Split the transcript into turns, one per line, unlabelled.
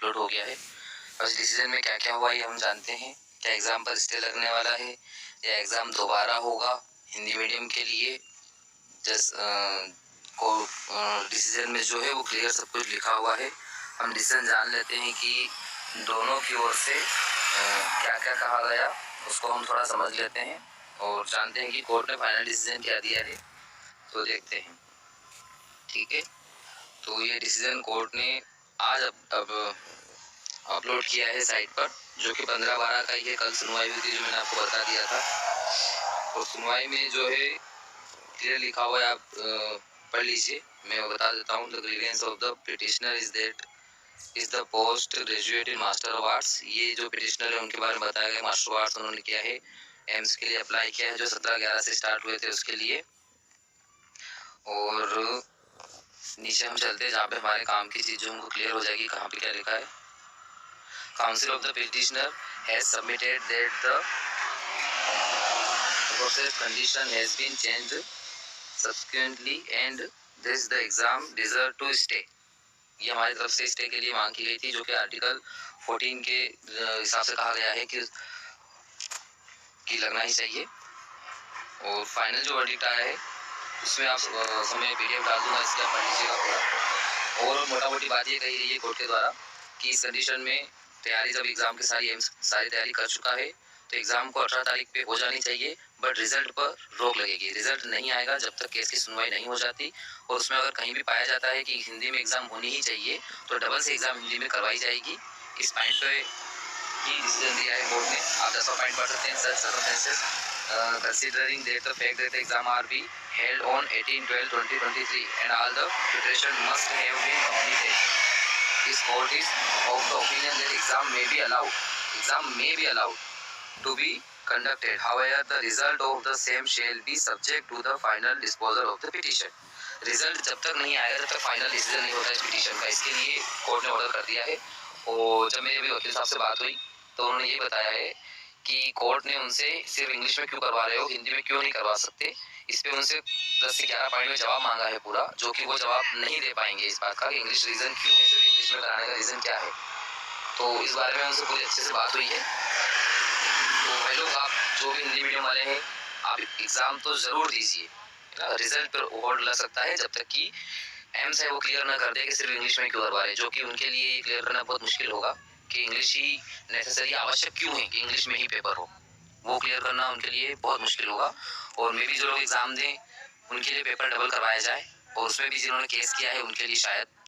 Upload हो गया है। और इस डिसीजन में क्या क्या हुआ ये हम जानते हैं। क्या एग्ज़ाम पर स्टे लगने वाला है या एग्ज़ाम दोबारा होगा हिंदी मीडियम के लिए। डिसीजन में जो है वो क्लियर सब कुछ लिखा हुआ है। हम डिसीजन जान लेते हैं कि दोनों की ओर से क्या क्या कहा गया, उसको हम थोड़ा समझ लेते हैं और जानते हैं कि कोर्ट ने फाइनल डिसीजन क्या दिया है। तो देखते हैं, ठीक है। तो ये डिसीजन कोर्ट ने आज अब अपलोड किया है साइट पर, जो कि 15/12 का ये कल सुनवाई हुई थी, जो मैंने आपको बता दिया था। और सुनवाई में जो है क्लियर लिखा हुआ है, आप पढ़ लीजिए। मैं बता देता हूँ। The grievance of the petitioner is that is the post graduate in master of arts. ये जो पिटिशनर है उनके बारे में बताया गया। मास्टर ऑफ आर्ट्स उन्होंने किया है, एम्स के लिए अप्लाई किया है, जो 17/11 से स्टार्ट हुए थे उसके लिए। और नीचे हम चलते हैं जहाँ पे हमारे काम की चीज़ों हमको क्लियर हो जाएगी। कहाँ पे क्या लिखा है। Counsel of the petitioner has submitted that the process condition has been changed subsequently and this the exam deserve to stay। ये हमारी तरफ से स्टे के लिए मांग की गई थी, जो कि आर्टिकल 14 के हिसाब से कहा गया है कि लगना ही चाहिए। और फाइनल जो वर्डिक्ट आया है उसमें आप समय PDF डाल दूंगा, इसके आप पढ़ लीजिएगा पूरा। और मोटा मोटी बात ये कही गई है कोर्ट के द्वारा कि इस कंडीशन में तैयारी, जब एग्ज़ाम की सारी तैयारी कर चुका है तो एग्ज़ाम को 18 तारीख पे हो जानी चाहिए, बट रिजल्ट पर रोक लगेगी। रिजल्ट नहीं आएगा जब तक केस की सुनवाई नहीं हो जाती। और उसमें अगर कहीं भी पाया जाता है कि हिंदी में एग्ज़ाम होनी ही चाहिए तो डबल से एग्ज़ाम हिंदी में करवाई जाएगी। इस पॉइंट पे ही डिसीजन दिया है कोर्ट ने। आप 10वां पॉइंट पढ़ सकते हैं। Sir circumstances considering that the fact that the exam are be held on 18/12/2023 and all the preparation must have been completed, this court is of the opinion that exam may be allowed to be conducted. However, the result of the same shall be subject to the final disposal of the petition. Result जब तक नहीं आएगा तब तक final decision नहीं होता इस petition का। इसके लिए कोर्ट ने ऑर्डर कर दिया है। और जब मेरे वकील साहब से बात हुई तो उन्होंने ये बताया है कि कोर्ट ने उनसे सिर्फ इंग्लिश में क्यों करवा रहे हो, हिंदी में क्यों नहीं करवा सकते। इस पे उनसे 10 से 11 पॉइंट में जवाब मांगा है पूरा, जो कि वो जवाब नहीं दे पाएंगे इस बात का कि इंग्लिश रीजन क्यों है, सिर्फ इंग्लिश में कराने का रीज़न क्या है। तो इस बारे में उनसे पूरी अच्छे से बात हुई है। तो भाई लोग, आप जो भी हिंदी मीडियम वाले हैं, आप एग्ज़ाम तो ज़रूर दीजिए। रिजल्ट पर होल्ड लग सकता है जब तक कि एम्स है वो क्लियर ना कर दे कि सिर्फ इंग्लिश में क्यों करवा रहे हैं, जो कि उनके लिए ये क्लियर करना बहुत मुश्किल होगा कि इंग्लिश ही नेसेसरी आवश्यक क्यों है कि इंग्लिश में ही पेपर हो। वो क्लियर करना उनके लिए बहुत मुश्किल होगा। और मे भी जो लोग एग्ज़ाम दें उनके लिए पेपर डबल करवाया जाए, और उसमें भी जिन्होंने केस किया है उनके लिए शायद